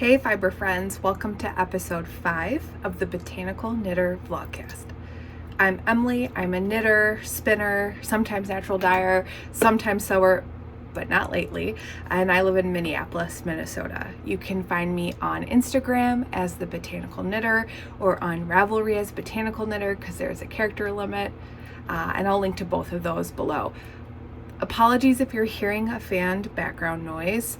Hey fiber friends, welcome to episode 5 of the Botanical Knitter vlogcast. I'm Emily, I'm a knitter, spinner, sometimes natural dyer, sometimes sewer, but not lately, and I live in Minneapolis, Minnesota. You can find me on Instagram as the Botanical Knitter or on Ravelry as Botanical Knitter because there's a character limit, and I'll link to both of those below. Apologies if you're hearing a fanned background noise.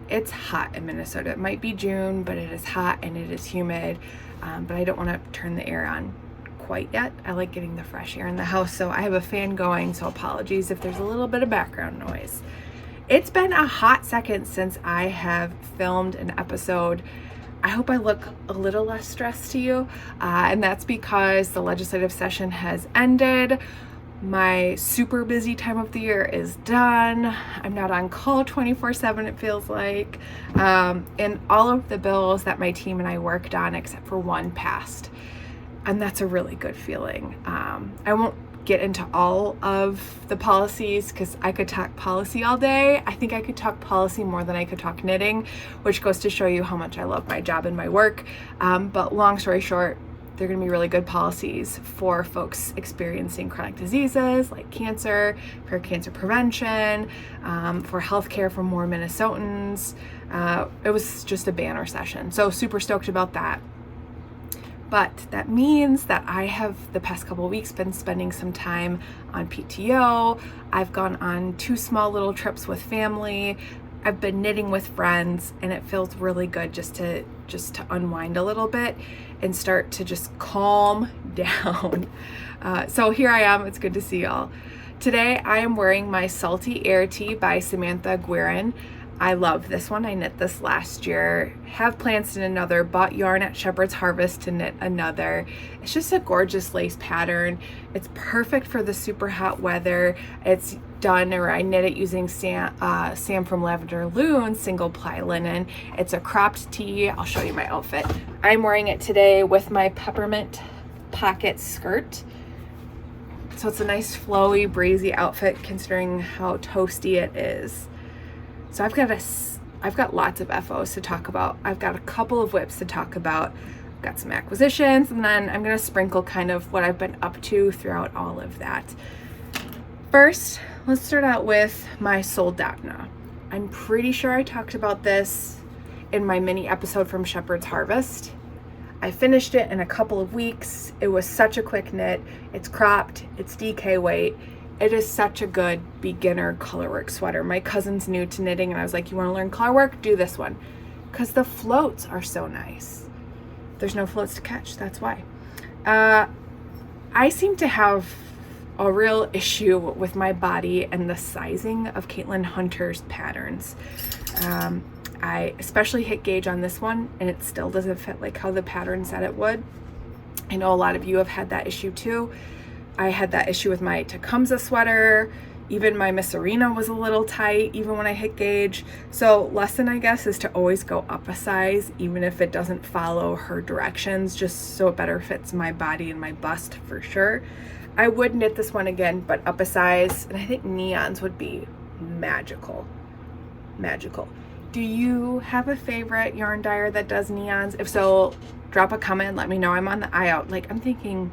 It's hot in Minnesota. It might be June, but it is hot and it is humid, but I don't want to turn the air on quite yet. I like getting the fresh air in the house, so I have a fan going, so apologies if there's a little bit of background noise. It's been a hot second since I have filmed an episode. I hope I look a little less stressed to you, and that's because the legislative session has ended. My super busy time of the year is done. I'm not on call 24/7, it feels like. And all of the bills that my team and I worked on, except for one, passed. And that's a really good feeling. I won't get into all of the policies because I could talk policy all day. I think I could talk policy more than I could talk knitting, which goes to show you how much I love my job and my work. But long story short, they're going to be really good policies for folks experiencing chronic diseases like cancer, for cancer prevention, for healthcare for more Minnesotans. It was just a banner session, so super stoked about that. But that means that I have the past couple of weeks been spending some time on PTO. I've gone on 2 small little trips with family. I've been knitting with friends, and it feels really good just to unwind a little bit and start to just calm down. So here I am. It's good to see y'all. Today I am wearing my Salty Air Tee by Samantha Guerin. I love this one. I knit this last year. Have plans to knit another. Bought yarn at Shepherd's Harvest to knit another. It's just a gorgeous lace pattern. It's perfect for the super hot weather. It's done, or I knit it using Sam from Lavender Loom single ply linen. It's a cropped tee. I'll show you my outfit. I'm wearing it today with my peppermint pocket skirt. So it's a nice flowy, breezy outfit considering how toasty it is. So I've got lots of FOs to talk about. I've got a couple of whips to talk about. I've got some acquisitions, and then I'm going to sprinkle kind of what I've been up to throughout all of that. First, let's start out with my Soldotna. I'm pretty sure I talked about this in my mini episode from Shepherd's Harvest. I finished it in a couple of weeks. It was such a quick knit. It's cropped, it's DK weight. It is such a good beginner colorwork sweater. My cousin's new to knitting, and I was like, you want to learn colorwork? Do this one. Because the floats are so nice. There's no floats to catch, that's why. I seem to have a real issue with my body and the sizing of Caitlin Hunter's patterns. I especially hit gauge on this one, and it still doesn't fit like how the pattern said it would. I know a lot of you have had that issue too. I had that issue with my Tecumseh sweater. Even my Miss Arena was a little tight even when I hit gauge. So lesson, I guess, is to always go up a size even if it doesn't follow her directions, just so it better fits my body and my bust for sure. I would knit this one again, but up a size, and I think neons would be magical. Magical. Do you have a favorite yarn dyer that does neons? If so, drop a comment, let me know. I'm on the eye out. Like, I'm thinking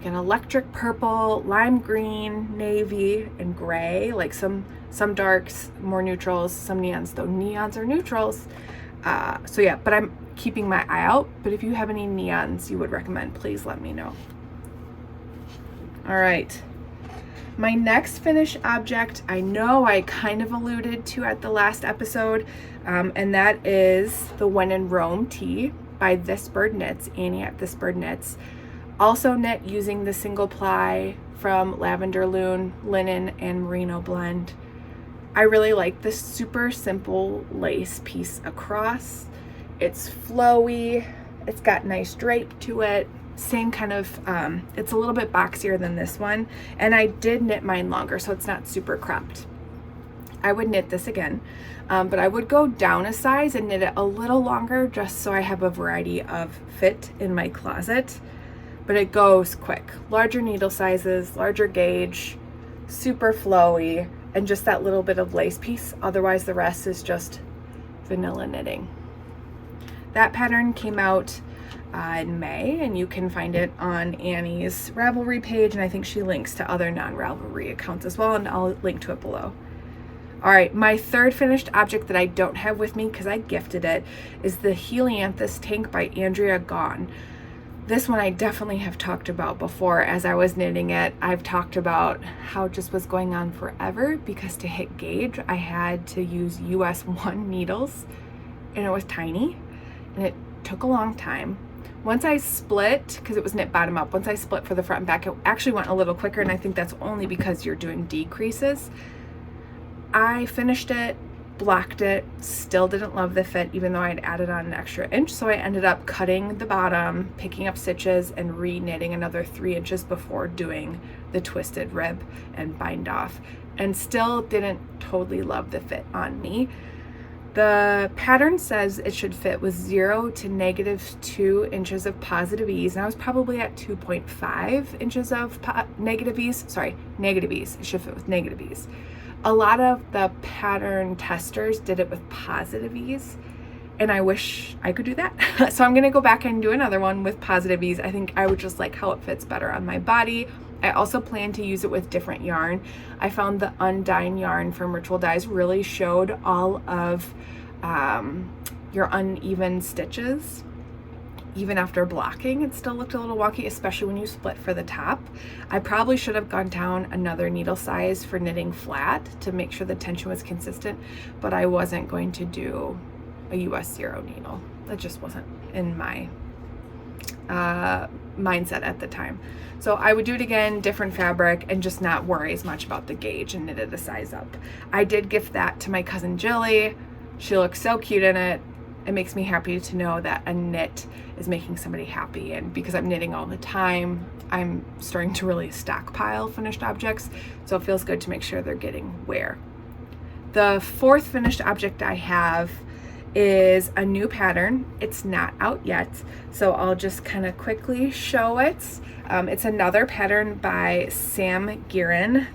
an electric purple, lime green, navy, and gray, like some darks, more neutrals, some neons, though neons are neutrals. So yeah, but I'm keeping my eye out. But if you have any neons you would recommend, please let me know. All right, my next finished object, I know I kind of alluded to at the last episode, and that is the When in Rome tee by This Bird Knits, Annie at This Bird Knits. Also knit using the single ply from Lavender Loom, linen, and merino blend. I really like this super simple lace piece across. It's flowy, it's got nice drape to it. Same kind of, it's a little bit boxier than this one, and I did knit mine longer, so it's not super cropped. I would knit this again, but I would go down a size and knit it a little longer just so I have a variety of fit in my closet. But it goes quick. Larger needle sizes, larger gauge, super flowy, and just that little bit of lace piece. Otherwise the rest is just vanilla knitting. That pattern came out in May, and you can find it on Annie's Ravelry page, and I think she links to other non-Ravelry accounts as well, and I'll link to it below. All right, my third finished object that I don't have with me because I gifted it is the Helianthus tank by Andrea Gaughan. This one I definitely have talked about before as I was knitting it. I've talked about how it just was going on forever because to hit gauge, I had to use US 1 needles, and it was tiny, and it took a long time. Once I split, because it was knit bottom up, once I split for the front and back, it actually went a little quicker, and I think that's only because you're doing decreases. I finished it, blocked it, still didn't love the fit, even though I'd added on an extra inch, so I ended up cutting the bottom, picking up stitches, and re-knitting another 3 inches before doing the twisted rib and bind off, and still didn't totally love the fit on me. The pattern says it should fit with 0 to -2 inches of positive ease, and I was probably at 2.5 inches of negative ease. Sorry, negative ease. It should fit with negative ease. A lot of the pattern testers did it with positive ease, and I wish I could do that. So I'm going to go back and do another one with positive ease. I think I would just like how it fits better on my body. I also plan to use it with different yarn. I found the Undyne yarn from Ritual Dyes really showed all of your uneven stitches. Even after blocking, it still looked a little wonky, especially when you split for the top. I probably should have gone down another needle size for knitting flat to make sure the tension was consistent, but I wasn't going to do a US 0 needle. That just wasn't in my mindset at the time. So I would do it again, different fabric, and just not worry as much about the gauge and knit it a size up. I did gift that to my cousin Jilly. She looks so cute in it. It makes me happy to know that a knit is making somebody happy, and because I'm knitting all the time, I'm starting to really stockpile finished objects, so it feels good to make sure they're getting wear. The fourth finished object I have is a new pattern. It's not out yet, so I'll just kind of quickly show it. It's another pattern by Guerin,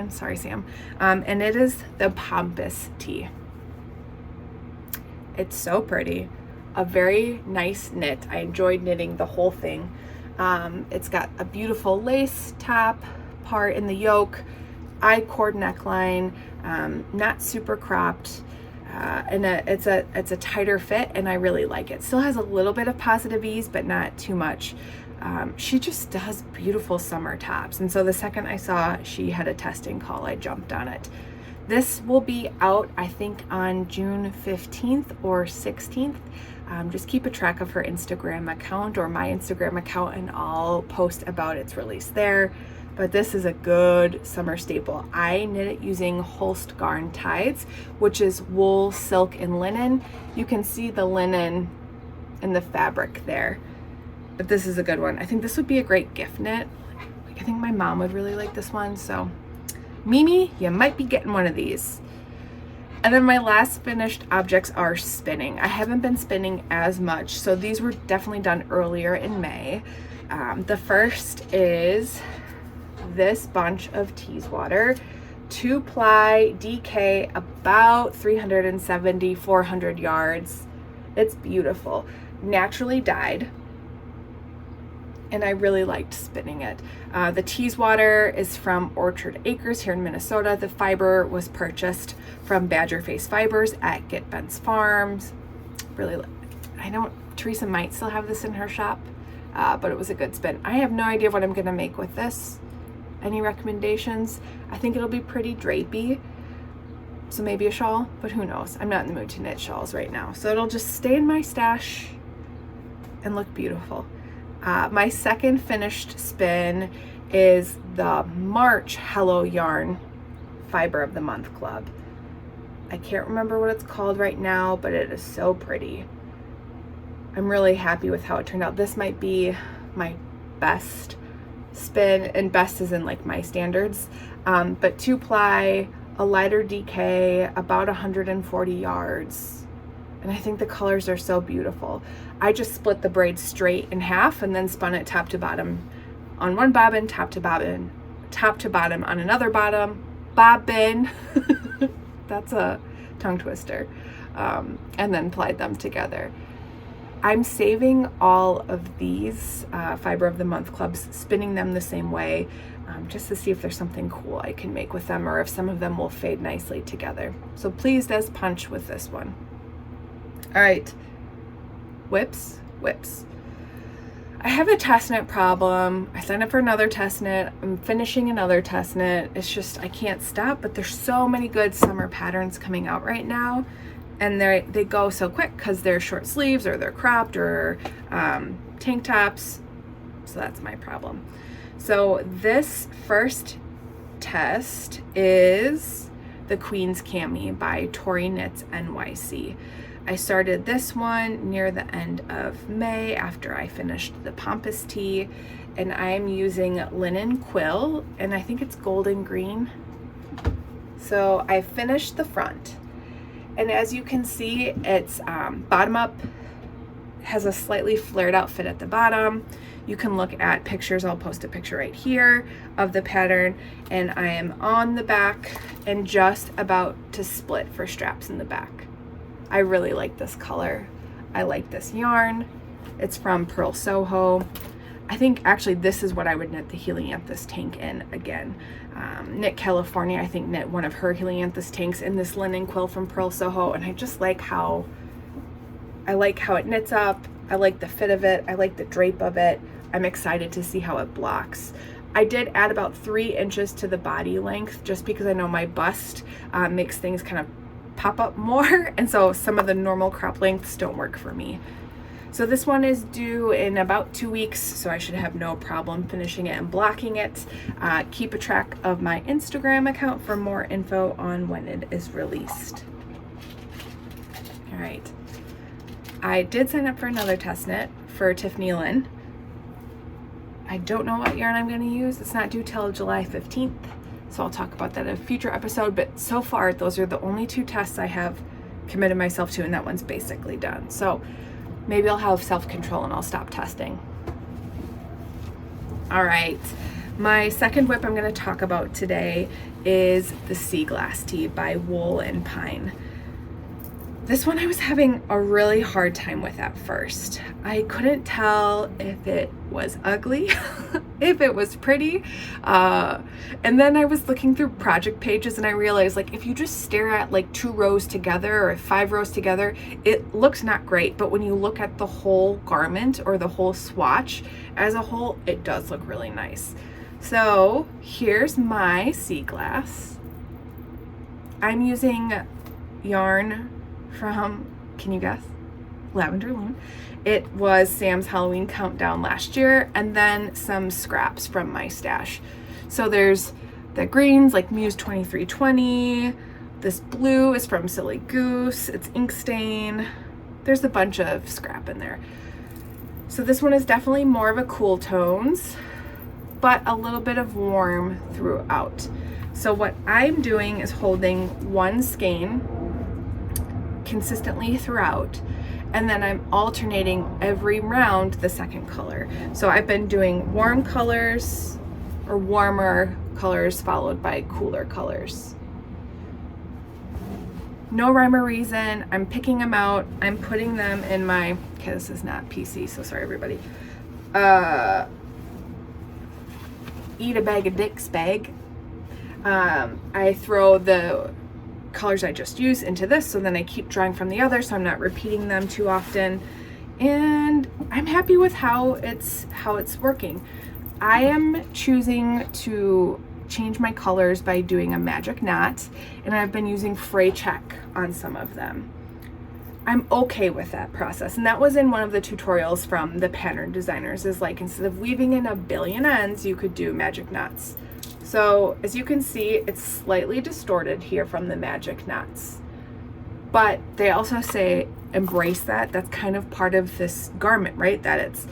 sorry Sam, and it is the Pampas tee. It's so pretty, a very nice knit. I enjoyed knitting the whole thing. It's got a beautiful lace top part in the yoke, I-cord neckline, not super cropped, and it's a tighter fit, and I really like it. Still has a little bit of positive ease, but not too much. She just does beautiful summer tops, and so the second I saw she had a testing call, I jumped on it. This will be out, I think, on June 15th or 16th. Just keep a track of her Instagram account or my Instagram account, and I'll post about its release there. But this is a good summer staple. I knit it using Holst Garn Tides, which is wool, silk, and linen. You can see the linen in the fabric there. But this is a good one. I think this would be a great gift knit. I think my mom would really like this one, so Mimi, you might be getting one of these. And then my last finished objects are spinning. I haven't been spinning as much, so these were definitely done earlier in May. The first is this bunch of Teeswater, 2-ply DK, about 370-400 yards. It's beautiful, naturally dyed, and I really liked spinning it. The Teeswater is from Orchard Acres here in Minnesota. The fiber was purchased from Badger Face Fibers at Get Ben's Farms. Really, Teresa might still have this in her shop, but it was a good spin. I have no idea what I'm gonna make with this. Any recommendations? I think it'll be pretty drapey, so maybe a shawl, but who knows? I'm not in the mood to knit shawls right now, so it'll just stay in my stash and look beautiful. My second finished spin is the March Hello Yarn Fiber of the Month Club. I can't remember what it's called right now, but it is so pretty. I'm really happy with how it turned out. This might be my best spin, and best is in like my standards, but 2-ply, a lighter DK, about 140 yards. And I think the colors are so beautiful. I just split the braid straight in half and then spun it top to bottom on one bobbin, top to bottom on another bobbin. That's a tongue twister. and then plied them together. I'm saving all of these Fiber of the Month clubs, spinning them the same way, just to see if there's something cool I can make with them, or if some of them will fade nicely together. So pleased as punch with this one. All right, whips. I have a test knit problem. I signed up for another test knit. I'm finishing another test knit. It's just, I can't stop, but there's so many good summer patterns coming out right now. And they go so quick because they're short sleeves, or they're cropped, or tank tops. So that's my problem. So this first test is the Queen's Cami by ToriKnitsNYC. I started this one near the end of May after I finished the Pampas tee, and I'm using linen quill, and I think it's golden green. So I finished the front, and as you can see, it's bottom up, has a slightly flared out fit at the bottom. You can look at pictures. I'll post a picture right here of the pattern, and I am on the back and just about to split for straps in the back. I really like this color. I like this yarn. It's from Pearl Soho. I think actually this is what I would knit the Helianthus tank in again. Knit California, I think, knit one of her Helianthus tanks in this linen quill from Pearl Soho, and I just like how it knits up. I like the fit of it. I like the drape of it. I'm excited to see how it blocks. I did add about 3 inches to the body length just because I know my bust makes things kind of pop up more, and so some of the normal crop lengths don't work for me. So this one is due in about 2 weeks, so I should have no problem finishing it and blocking it. Keep a track of my Instagram account for more info on when it is released. All right, I did sign up for another test knit for Tiffany Lynn. I don't know what yarn I'm going to use. It's not due till July 15th. So I'll talk about that in a future episode, but so far those are the only 2 tests I have committed myself to, and that one's basically done. So maybe I'll have self-control and I'll stop testing. All right, my second whip I'm going to talk about today is the Sea Glass Tee by Wool and Pine. This one I was having a really hard time with at first. I couldn't tell if it was ugly, if it was pretty. And then I was looking through project pages and I realized, like, if you just stare at like 2 rows together or 5 rows together, it looks not great. But when you look at the whole garment or the whole swatch as a whole, it does look really nice. So here's my sea glass. I'm using yarn from, can you guess? Lavender Loom. It was Sam's Halloween countdown last year, and then some scraps from my stash. So there's the greens like Muse 2320. This blue is from Silly Goose. It's ink stain. There's a bunch of scrap in there. So this one is definitely more of a cool tones, but a little bit of warm throughout. So what I'm doing is holding one skein consistently throughout, and then I'm alternating every round the second color. So I've been doing warm colors or warmer colors followed by cooler colors. No rhyme or reason. I'm picking them out. I'm putting them in my, okay, this is not PC, so sorry everybody. Eat a bag of dicks bag. I throw the colors I just used into this, so then I keep drawing from the other, so I'm not repeating them too often, and I'm happy with how it's working. I am choosing to change my colors by doing a magic knot, and I've been using fray check on some of them. I'm okay with that process, and that was in one of the tutorials from the pattern designers, is like, instead of weaving in a billion ends, you could do magic knots. So as you can see, it's slightly distorted here from the magic knots, but they also say embrace that. That's kind of part of this garment, right? That it's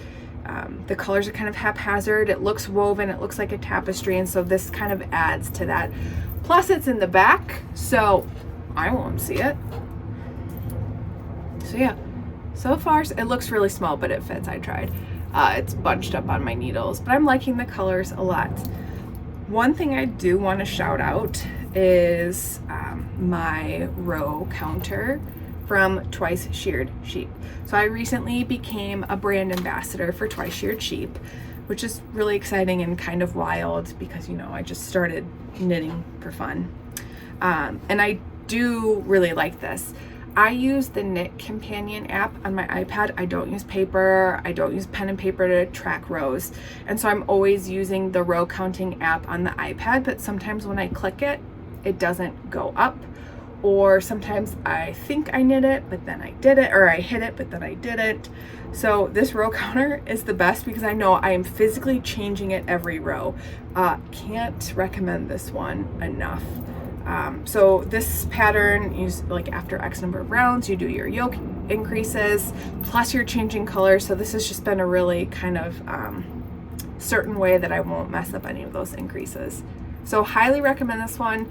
the colors are kind of haphazard. It looks woven. It looks like a tapestry, and so this kind of adds to that. Plus, it's in the back, so I won't see it. So yeah, so far it looks really small, but it fits. I tried. It's bunched up on my needles, but I'm liking the colors a lot. One thing I do want to shout out is my row counter from Twice Sheared Sheep. So I recently became a brand ambassador for Twice Sheared Sheep, which is really exciting and kind of wild because, you know, I just started knitting for fun. And I do really like this. I use the Knit Companion app on my iPad. I don't use paper. I don't use pen and paper to track rows. And so I'm always using the row counting app on the iPad, but sometimes when I click it, it doesn't go up. Or sometimes I think I knit it, but then I did it, or I hit it, but then I didn't. So this row counter is the best because I know I am physically changing it every row. Can't recommend this one enough. So this pattern, like after X number of rounds, you do your yoke increases, plus you're changing colors. So this has just been a really kind of certain way that I won't mess up any of those increases. So highly recommend this one.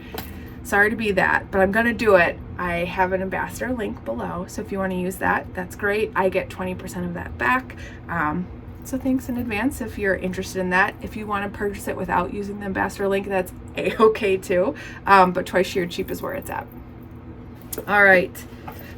Sorry to be that, but I'm gonna do it. I have an ambassador link below, so if you want to use that, that's great. I get 20% of that back. So thanks in advance if you're interested in that. If you want to purchase it without using the ambassador link, that's a-okay too. But Twice Sheared Sheep is where it's at. All right,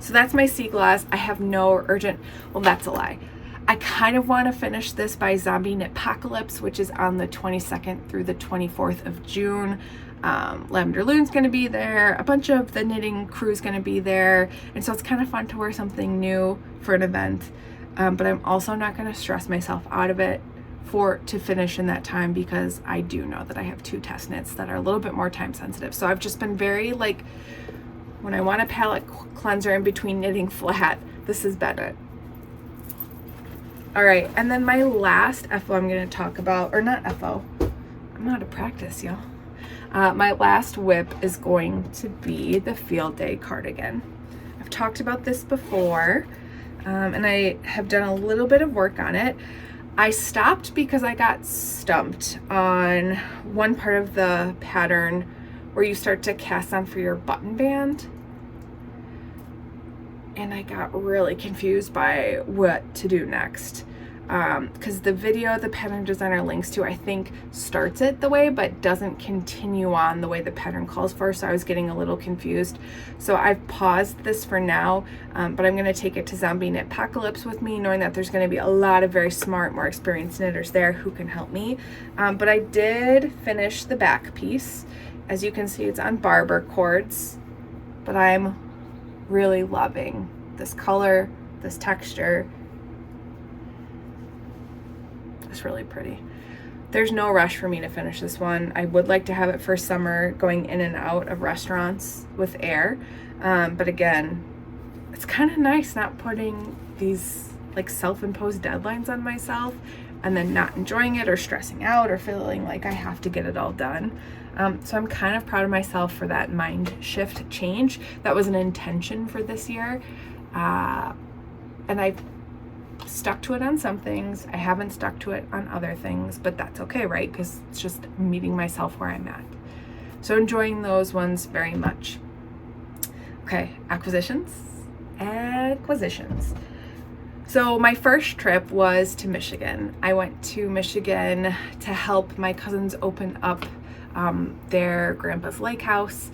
so that's my sea glass. I have no urgent, well, that's a lie. I kind of want to finish this by Zombie Knitpocalypse, which is on the 22nd through the 24th of June. Lavender Loon's going to be there. A bunch of the knitting crew's going to be there. And so it's kind of fun to wear something new for an event. But I'm also not going to stress myself out of it to finish in that time because I do know that I have 2 test knits that are a little bit more time sensitive. So I've just been very like, when I want a palette cleanser in between knitting flat, this has been it. All right, and then my last FO I'm going to talk about, or not FO, I'm out of practice, y'all. My last whip is going to be the Field Day cardigan. I've talked about this before, and I have done a little bit of work on it. I stopped because I got stumped on one part of the pattern where you start to cast on for your button band. And I got really confused by what to do next. Because the video the pattern designer links to, I think, starts it the way, but doesn't continue on the way the pattern calls for. So I was getting a little confused. So I've paused this for now, but I'm going to take it to Zombie Knitpocalypse with me, knowing that there's going to be a lot of very smart, more experienced knitters there who can help me. But I did finish the back piece. As you can see, it's on barber cords, but I'm really loving this color, this texture. It's really pretty. There's no rush for me to finish this one. I would like to have it for summer, going in and out of restaurants with air. But again, it's kind of nice not putting these like self-imposed deadlines on myself and then not enjoying it or stressing out or feeling like I have to get it all done. So I'm kind of proud of myself for that mind shift change. That was an intention for this year. And I've stuck to it on some things. I haven't stuck to it on other things, but that's okay, right? Because it's just meeting myself where I'm at. So enjoying those ones very much. Okay, acquisitions. So my first trip was to Michigan. I went to Michigan to help my cousins open up their grandpa's lake house.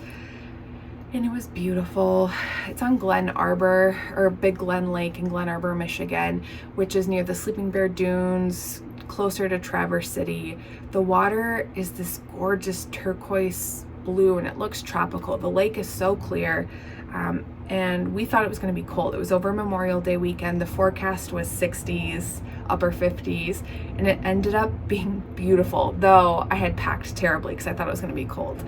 And it was beautiful. It's on Glen Arbor, or Big Glen Lake in Glen Arbor, Michigan, which is near the Sleeping Bear Dunes, closer to Traverse City. The water is this gorgeous turquoise blue and it looks tropical. The lake is so clear. And we thought it was going to be cold. It was over Memorial Day weekend. The forecast was 60s, upper 50s, and it ended up being beautiful, though I had packed terribly because I thought it was going to be cold.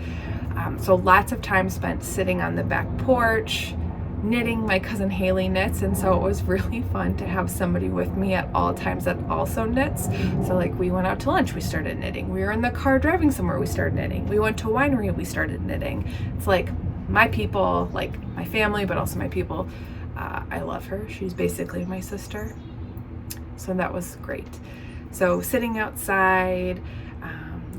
So lots of time spent sitting on the back porch, knitting. My cousin Haley knits, and so it was really fun to have somebody with me at all times that also knits. So like we went out to lunch, we started knitting. We were in the car driving somewhere, we started knitting. We went to a winery, we started knitting. It's like my people, like my family, but also my people. I love her. She's basically my sister. So that was great. So sitting outside,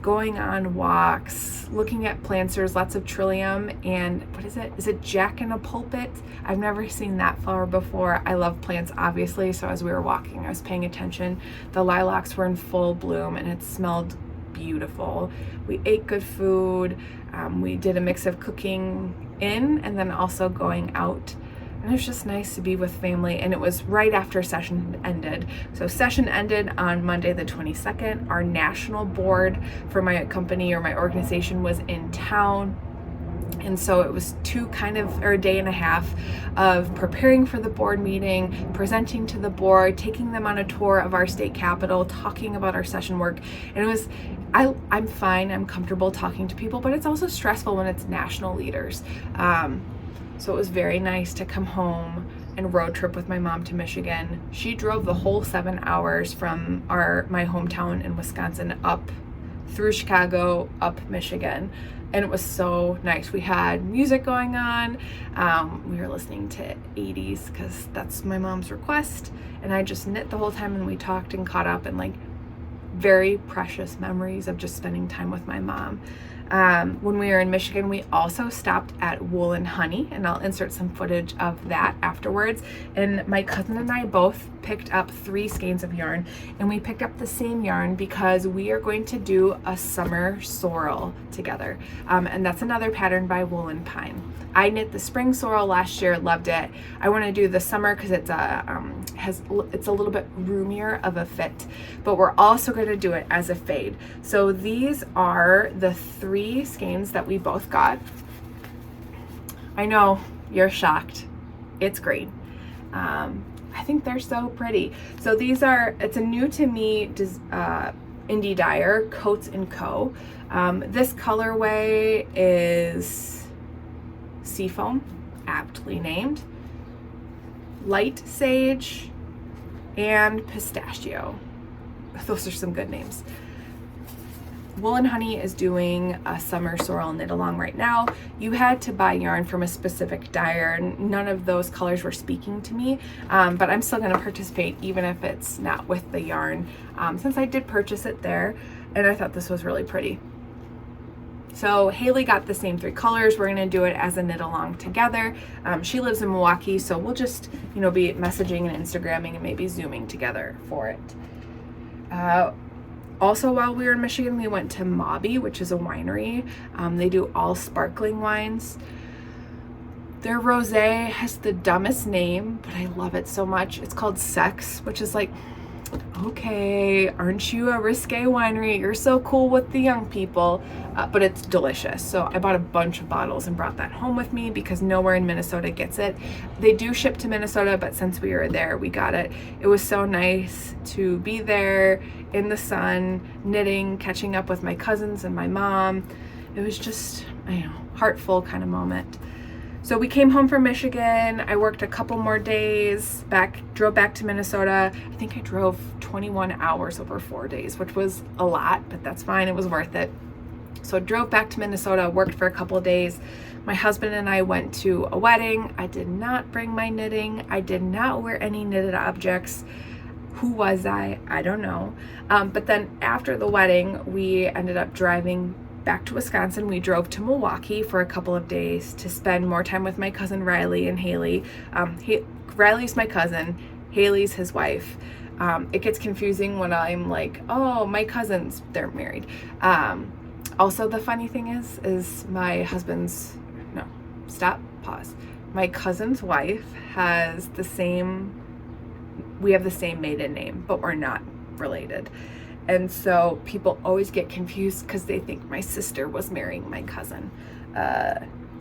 going on walks, looking at plants. There's lots of trillium and what is it? Is it Jack in a Pulpit? I've never seen that flower before. I love plants, obviously. So as we were walking, I was paying attention. The lilacs were in full bloom and it smelled beautiful. We ate good food. We did a mix of cooking in and then also going out And it was just nice to be with family, and it was right after session ended. So session ended on Monday the 22nd. Our national board for my company or my organization was in town. And so it was a day and a half of preparing for the board meeting, presenting to the board, taking them on a tour of our state capitol, talking about our session work. And it was, I'm fine, I'm comfortable talking to people, but it's also stressful when it's national leaders. So it was very nice to come home and road trip with my mom to Michigan. She drove the whole 7 hours from my hometown in Wisconsin up through Chicago, up Michigan. And it was so nice. We had music going on. We were listening to 80s because that's my mom's request. And I just knit the whole time, and we talked and caught up, and like very precious memories of just spending time with my mom. When we were in Michigan, we also stopped at Wool and Honey, and I'll insert some footage of that afterwards. And my cousin and I both picked up 3 skeins of yarn, and we picked up the same yarn because we are going to do a summer sorrel together. And that's another pattern by Wool and Pine. I knit the spring sorrel last year, loved it. I want to do the summer because it's a little bit roomier of a fit, but we're also going to do it as a fade. So these are the 3 skeins that we both got. I know you're shocked. It's green. I think they're so pretty. So it's a new to me indie dyer, Coats & Co. This colorway is Seafoam, aptly named, Light Sage, and Pistachio. Those are some good names. Wool and Honey is doing a summer sorrel knit along right now. You had to buy yarn from a specific dyer, and none of those colors were speaking to me, but I'm still going to participate even if it's not with the yarn, since I did purchase it there, and I thought this was really pretty. So Haley got the same 3 colors. We're going to do it as a knit along together. She lives in Milwaukee, so we'll just, be messaging and Instagramming and maybe Zooming together for it. Also, while we were in Michigan, we went to Mobby, which is a winery. They do all sparkling wines. Their rosé has the dumbest name, but I love it so much. It's called Sex, which is like, okay, aren't you a risque winery? You're so cool with the young people, but it's delicious. So I bought a bunch of bottles and brought that home with me because nowhere in Minnesota gets it. They do ship to Minnesota, but since we were there, we got it. It was so nice to be there in the sun, knitting, catching up with my cousins and my mom. It was just, heartful kind of moment. So we came home from Michigan. I worked a couple more days, drove back to Minnesota. I think I drove 21 hours over 4 days, which was a lot, but that's fine. It was worth it. So I drove back to Minnesota, worked for a couple of days. My husband and I went to a wedding. I did not bring my knitting. I did not wear any knitted objects. Who was I? I don't know. But then after the wedding, we ended up driving back to Wisconsin. We drove to Milwaukee for a couple of days to spend more time with my cousin Riley and Haley. Riley's my cousin, Haley's his wife. It gets confusing when I'm like, oh, my cousins, they're married. Also, the funny thing is my husband's, pause. My cousin's wife has we have the same maiden name, but we're not related. And so people always get confused because they think my sister was marrying my cousin.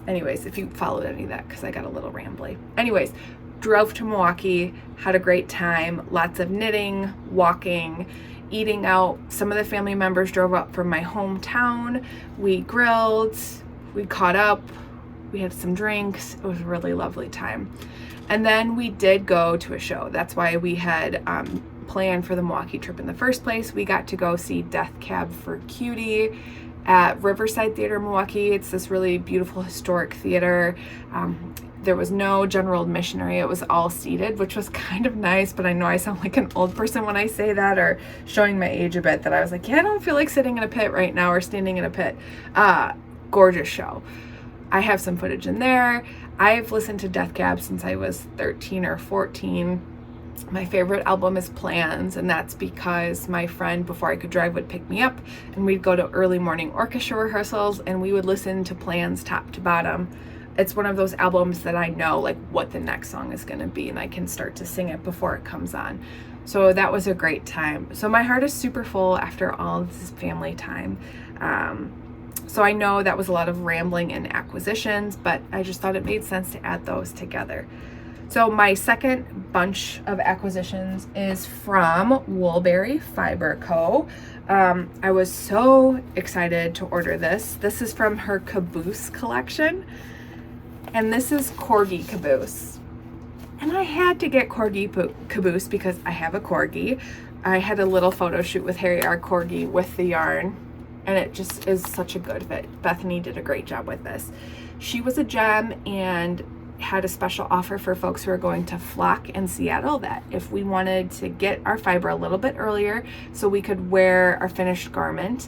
Anyways, if you followed any of that, because I got a little rambly. Anyways, drove to Milwaukee, had a great time, lots of knitting, walking, eating out. Some of the family members drove up from my hometown. We grilled, we caught up, we had some drinks. It was a really lovely time. And then we did go to a show. That's why we had planned for the Milwaukee trip in the first place. We got to go see Death Cab for Cutie at Riverside Theater, Milwaukee. It's this really beautiful historic theater. There was no general admission area. It was all seated, which was kind of nice, but I know I sound like an old person when I say that, or showing my age a bit, that I was like, I don't feel like sitting in a pit right now or standing in a pit. Gorgeous show. I have some footage in there. I've listened to Death Cab since I was 13 or 14. My favorite album is Plans, and that's because my friend, before I could drive, would pick me up, and we'd go to early morning orchestra rehearsals, and we would listen to Plans top to bottom. it's one of those albums that I know like what the next song is going to be, and I can start to sing it before it comes on. So that was a great time. So my heart is super full after all of this family time. So I know that was a lot of rambling and acquisitions, but I just thought it made sense to add those together. So my second bunch of acquisitions is from Woolberry Fiber Co. I was so excited to order this. This is from her Caboose collection, and this is Corgi Caboose. And I had to get Corgi Caboose because I have a Corgi. I had a little photo shoot with Harry, our Corgi, with the yarn, and it just is such a good fit. Bethany did a great job with this. She was a gem and had a special offer for folks who are going to Flock in Seattle, that if we wanted to get our fiber a little bit earlier so we could wear our finished garment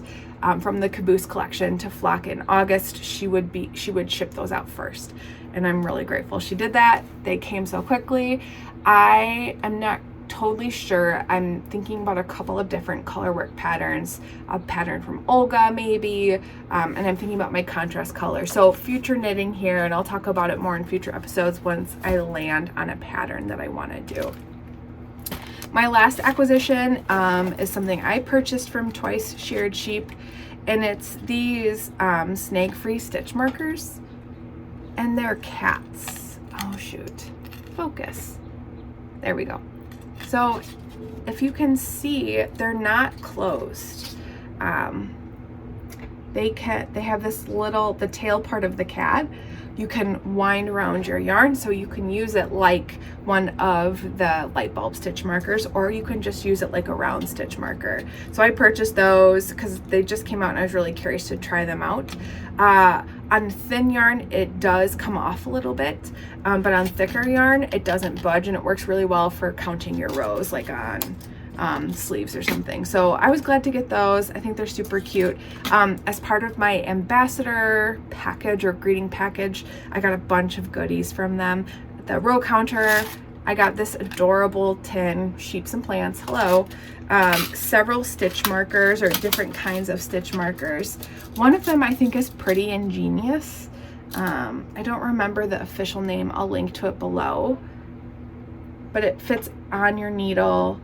from the Caboose collection to Flock in August, she would ship those out first. And I'm really grateful she did that. They came so quickly. I am not totally sure. I'm thinking about a couple of different colorwork patterns, a pattern from Olga maybe, and I'm thinking about my contrast color. So future knitting here, and I'll talk about it more in future episodes once I land on a pattern that I want to do. My last acquisition is something I purchased from Twice Sheared Sheep, and it's these snag-free stitch markers, and they're cats. Oh shoot, focus. There we go. So if you can see, they're not closed. They have this little, the tail part of the cat, you can wind around your yarn, so you can use it like one of the light bulb stitch markers, or you can just use it like a round stitch marker. So I purchased those because they just came out and I was really curious to try them out. On thin yarn, it does come off a little bit, but on thicker yarn, it doesn't budge, and it works really well for counting your rows, like on sleeves or something. So I was glad to get those. I think they're super cute. As part of my ambassador package or greeting package, I got a bunch of goodies from them. The row counter, I got this adorable tin, Sheeps and Plants, hello, several stitch markers, or different kinds of stitch markers. One of them I think is Pretty Ingenious. I don't remember the official name. I'll link to it below, but it fits on your needle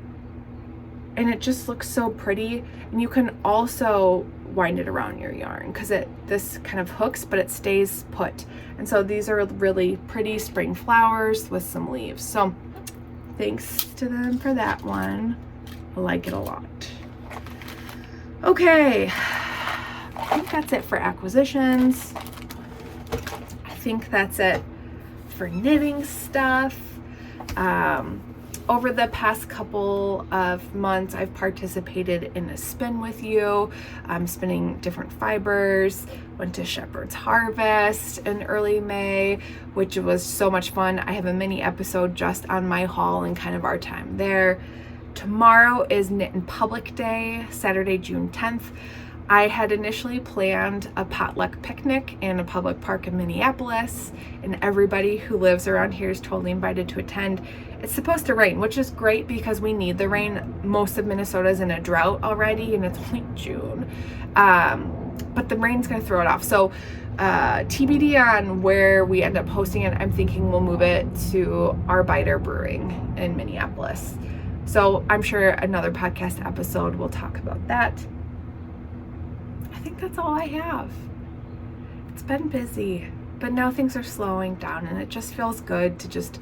and it just looks so pretty. And you can also wind it around your yarn because this kind of hooks, but it stays put. And so these are really pretty spring flowers with some leaves. So thanks to them for that one. I like it a lot. Okay, I think that's it for acquisitions. I think that's it for knitting stuff. Over the past couple of months, I've participated in a spin with you. I'm spinning different fibers, went to Shepherd's Harvest in early May, which was so much fun. I have a mini episode just on my haul and kind of our time there. Tomorrow is Knit in Public Day, Saturday, June 10th. I had initially planned a potluck picnic in a public park in Minneapolis, and everybody who lives around here is totally invited to attend. It's supposed to rain, which is great because we need the rain. Most of Minnesota is in a drought already, and it's only June. But the rain's gonna throw it off. So TBD on where we end up hosting it. I'm thinking we'll move it to our Biter Brewing in Minneapolis. So I'm sure another podcast episode will talk about that. I think that's all I have. It's been busy, but now things are slowing down and it just feels good to just...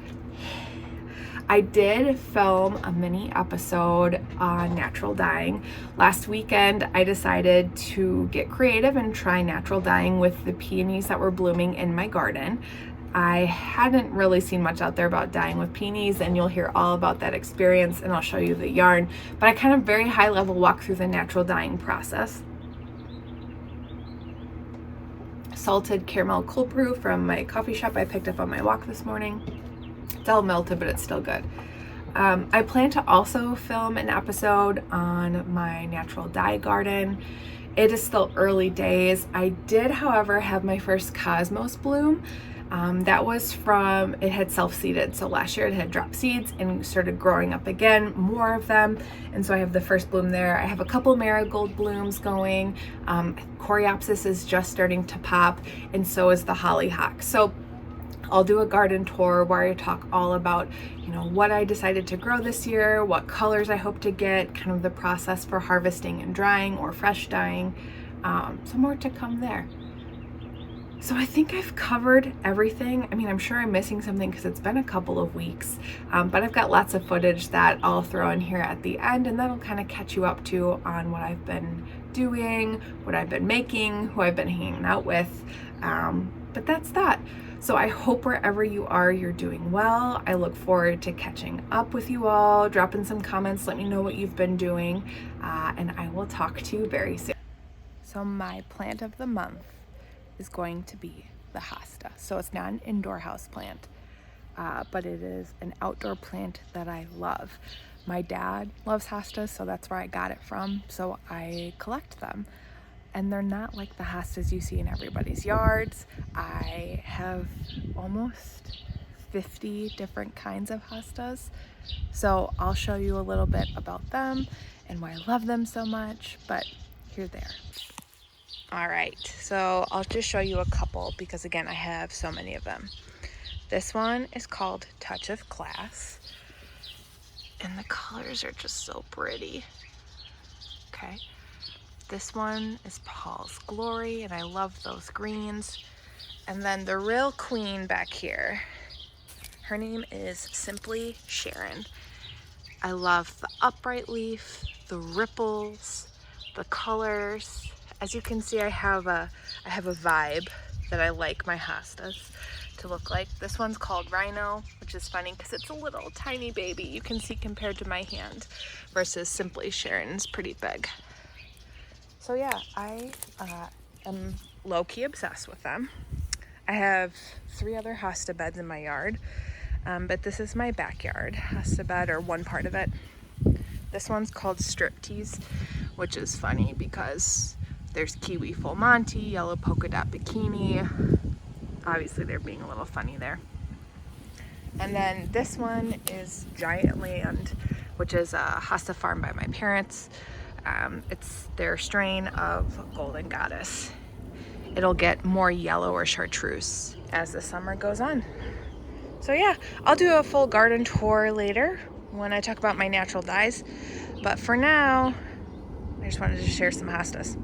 I did film a mini episode on natural dyeing. Last weekend, I decided to get creative and try natural dyeing with the peonies that were blooming in my garden. I hadn't really seen much out there about dyeing with peonies, and you'll hear all about that experience, and I'll show you the yarn. But I kind of very high level walk through the natural dyeing process. Salted caramel cold brew from my coffee shop I picked up on my walk this morning. It's all melted, but it's still good. I plan to also film an episode on my natural dye garden. It is still early days. I did, however, have my first cosmos bloom. That was from, it had self-seeded. So last year it had dropped seeds and started growing up again, more of them. And so I have the first bloom there. I have a couple marigold blooms going. Coreopsis is just starting to pop, and so is the hollyhock. So I'll do a garden tour where I talk all about, you know, what I decided to grow this year, what colors I hope to get, kind of the process for harvesting and drying or fresh dyeing. So more to come there. So I think I've covered everything. I mean, I'm sure I'm missing something because it's been a couple of weeks, but I've got lots of footage that I'll throw in here at the end, and that'll kind of catch you up to on what I've been doing, what I've been making, who I've been hanging out with. But that's that. So I hope wherever you are, you're doing well. I look forward to catching up with you all. Drop in some comments, let me know what you've been doing, and I will talk to you very soon. So my plant of the month is going to be the Hosta. So it's not an indoor house plant, but it is an outdoor plant that I love. My dad loves hostas, so that's where I got it from. So I collect them. And they're not like the hostas you see in everybody's yards. I have almost 50 different kinds of hostas. So I'll show you a little bit about them and why I love them so much, but here they are. All right, so I'll just show you a couple because again, I have so many of them. This one is called Touch of Class, and the colors are just so pretty. Okay, this one is Paul's Glory, and I love those greens. And then the real queen back here, her name is Simply Sharon. I love the upright leaf, the ripples, the colors. As you can see, I have a vibe that I like my hostas to look like. This one's called Rhino, which is funny because it's a little tiny baby. You can see compared to my hand versus Simply Sharon's pretty big. So yeah, I am low-key obsessed with them. I have 3 other hosta beds in my yard, but this is my backyard hosta bed, or one part of it. This one's called Striptease, which is funny because there's Kiwi Full Monty, Yellow Polka Dot Bikini. Obviously they're being a little funny there. And then this one is Giant Land, which is a hosta farm by my parents. It's their strain of Golden Goddess. It'll get more yellow or chartreuse as the summer goes on. So yeah, I'll do a full garden tour later when I talk about my natural dyes. But for now, I just wanted to share some hostas.